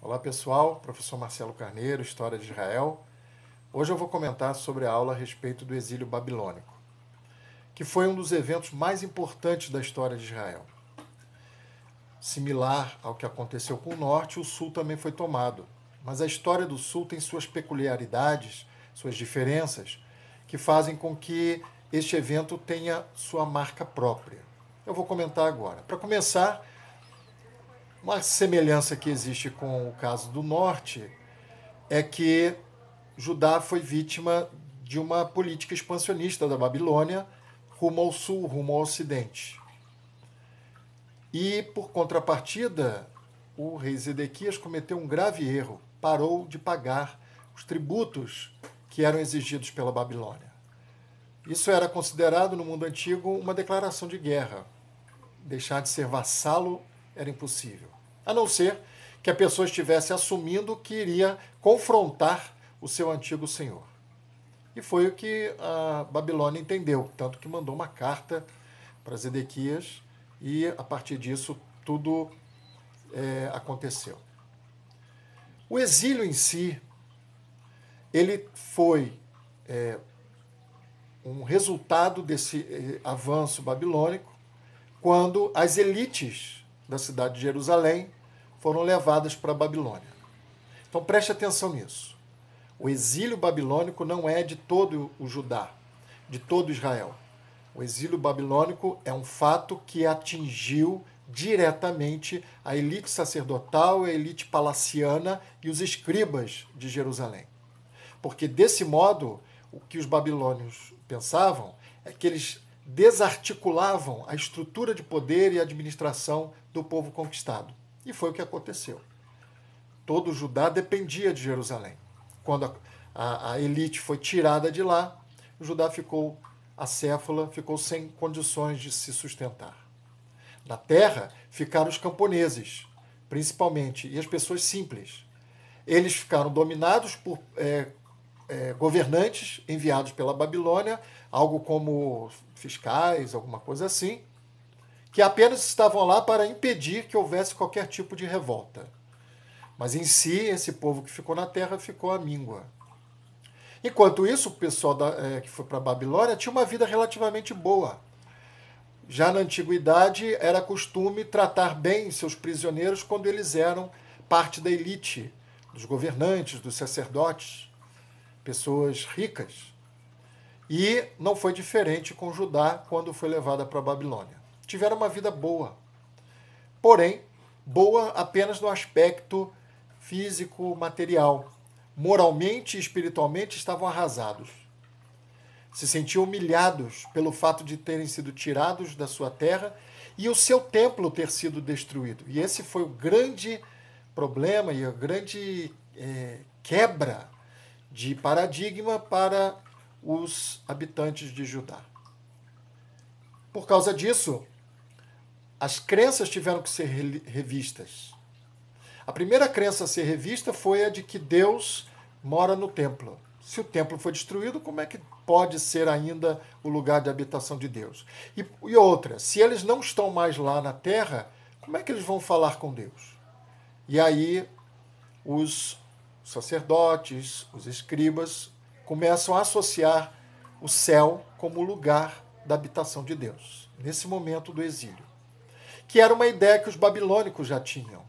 Olá pessoal, professor Marcelo Carneiro, História de Israel. Hoje eu vou comentar sobre a aula a respeito do exílio babilônico, que foi um dos eventos mais importantes da história de Israel. Similar ao que aconteceu com o norte, o sul também foi tomado, mas a história do sul tem suas peculiaridades, suas diferenças, que fazem com que este evento tenha sua marca própria. Eu vou comentar agora. Para começar, uma semelhança que existe com o caso do norte é que Judá foi vítima de uma política expansionista da Babilônia rumo ao sul, rumo ao ocidente. E, por contrapartida, o rei Zedequias cometeu um grave erro, parou de pagar os tributos que eram exigidos pela Babilônia. Isso era considerado, no mundo antigo, uma declaração de guerra. Deixar de ser vassalo era impossível, a não ser que a pessoa estivesse assumindo que iria confrontar o seu antigo senhor. E foi o que a Babilônia entendeu, tanto que mandou uma carta para Zedequias e, a partir disso, tudo aconteceu. O exílio em si, ele foi um resultado desse avanço babilônico, quando as elites da cidade de Jerusalém foram levadas para a Babilônia. Então preste atenção nisso. O exílio babilônico não é de todo o Judá, de todo Israel. O exílio babilônico é um fato que atingiu diretamente a elite sacerdotal, a elite palaciana e os escribas de Jerusalém. Porque, desse modo, o que os babilônios pensavam é que eles desarticulavam a estrutura de poder e administração do povo conquistado. E foi o que aconteceu. Todo Judá dependia de Jerusalém. Quando a elite foi tirada de lá, o Judá ficou acéfala, ficou sem condições de se sustentar. Na terra ficaram os camponeses, principalmente, e as pessoas simples. Eles ficaram dominados por governantes enviados pela Babilônia, algo como fiscais, alguma coisa assim, que apenas estavam lá para impedir que houvesse qualquer tipo de revolta. Mas em si, esse povo que ficou na terra ficou à míngua. Enquanto isso, o pessoal que foi para a Babilônia tinha uma vida relativamente boa. Já na antiguidade, era costume tratar bem seus prisioneiros quando eles eram parte da elite, dos governantes, dos sacerdotes, pessoas ricas. E não foi diferente com Judá quando foi levada para a Babilônia. Tiveram uma vida boa. Porém, boa apenas no aspecto físico, material. Moralmente e espiritualmente estavam arrasados. Se sentiam humilhados pelo fato de terem sido tirados da sua terra e o seu templo ter sido destruído. E esse foi o grande problema e a grande quebra de paradigma para os habitantes de Judá. Por causa disso, as crenças tiveram que ser revistas. A primeira crença a ser revista foi a de que Deus mora no templo. Se o templo foi destruído, como é que pode ser ainda o lugar de habitação de Deus? E outra, se eles não estão mais lá na terra, como é que eles vão falar com Deus? E aí os sacerdotes, os escribas, começam a associar o céu como lugar da habitação de Deus, nesse momento do exílio. Que era uma ideia que os babilônicos já tinham,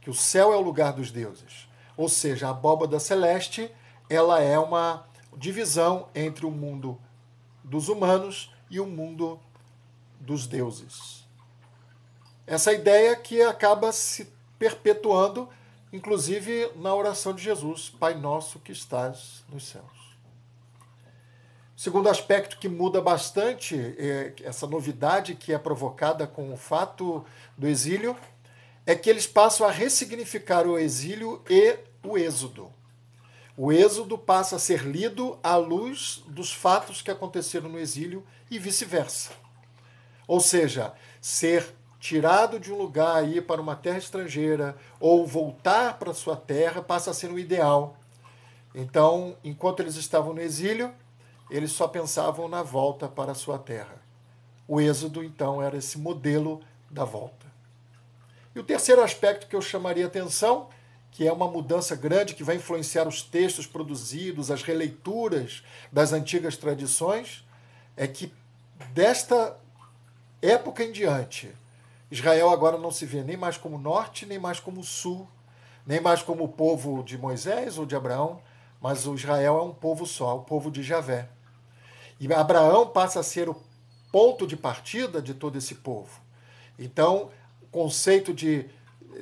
que o céu é o lugar dos deuses. Ou seja, a abóbada celeste, ela é uma divisão entre o mundo dos humanos e o mundo dos deuses. Essa ideia que acaba se perpetuando, inclusive na oração de Jesus, Pai nosso que estás nos céus. O segundo aspecto que muda bastante, essa novidade que é provocada com o fato do exílio, é que eles passam a ressignificar o exílio e o êxodo. O êxodo passa a ser lido à luz dos fatos que aconteceram no exílio e vice-versa. Ou seja, ser tirado de um lugar e ir para uma terra estrangeira ou voltar para sua terra passa a ser um ideal. Então, enquanto eles estavam no exílio, eles só pensavam na volta para a sua terra. O êxodo, então, era esse modelo da volta. E o terceiro aspecto que eu chamaria atenção, que é uma mudança grande que vai influenciar os textos produzidos, as releituras das antigas tradições, é que desta época em diante, Israel agora não se vê nem mais como norte, nem mais como sul, nem mais como o povo de Moisés ou de Abraão, mas o Israel é um povo só, o povo de Javé. E Abraão passa a ser o ponto de partida de todo esse povo. Então, o conceito de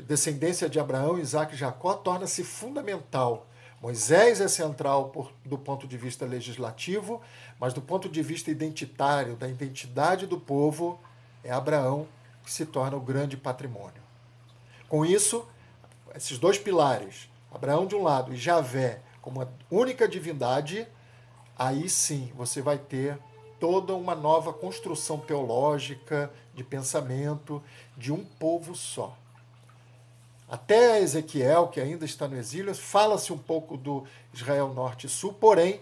descendência de Abraão, Isaac e Jacó torna-se fundamental. Moisés é central do ponto de vista legislativo, mas do ponto de vista identitário, da identidade do povo, é Abraão que se torna o grande patrimônio. Com isso, esses dois pilares, Abraão de um lado e Javé como a única divindade, aí sim você vai ter toda uma nova construção teológica, de pensamento, de um povo só. Até Ezequiel, que ainda está no exílio, fala-se um pouco do Israel Norte e Sul, porém,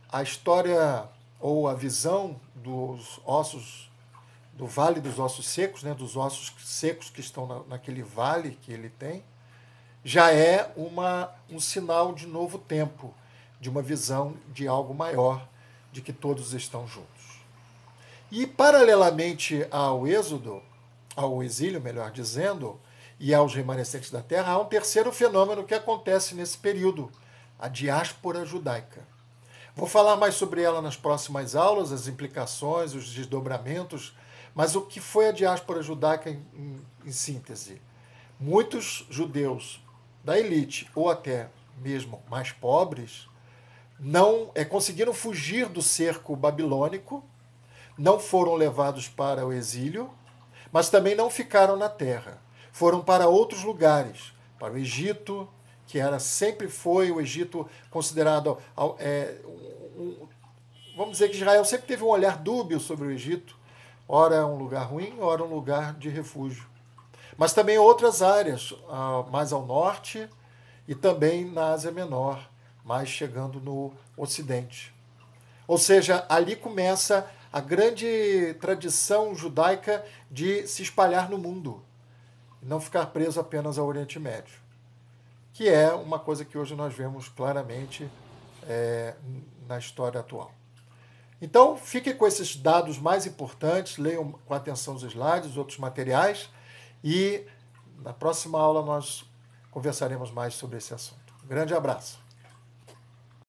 a história ou a visão dos ossos, do Vale dos Ossos Secos, né, dos ossos secos que estão naquele vale que ele tem, já é um sinal de novo tempo, de uma visão de algo maior, de que todos estão juntos. E, paralelamente ao êxodo, ao exílio, melhor dizendo, e aos remanescentes da terra, há um terceiro fenômeno que acontece nesse período, a diáspora judaica. Vou falar mais sobre ela nas próximas aulas, as implicações, os desdobramentos, mas o que foi a diáspora judaica em síntese? Muitos judeus da elite, ou até mesmo mais pobres, não conseguiram fugir do cerco babilônico, não foram levados para o exílio, mas também não ficaram na terra. Foram para outros lugares, para o Egito, que sempre foi o Egito considerado... vamos dizer que Israel sempre teve um olhar dúbio sobre o Egito. Ora é um lugar ruim, ora um lugar de refúgio. Mas também outras áreas, mais ao norte e também na Ásia Menor, mais chegando no Ocidente. Ou seja, ali começa a grande tradição judaica de se espalhar no mundo, e não ficar preso apenas ao Oriente Médio, que é uma coisa que hoje nós vemos claramente na história atual. Então, fiquem com esses dados mais importantes, leiam com atenção os slides, os outros materiais, e na próxima aula nós conversaremos mais sobre esse assunto. Um grande abraço.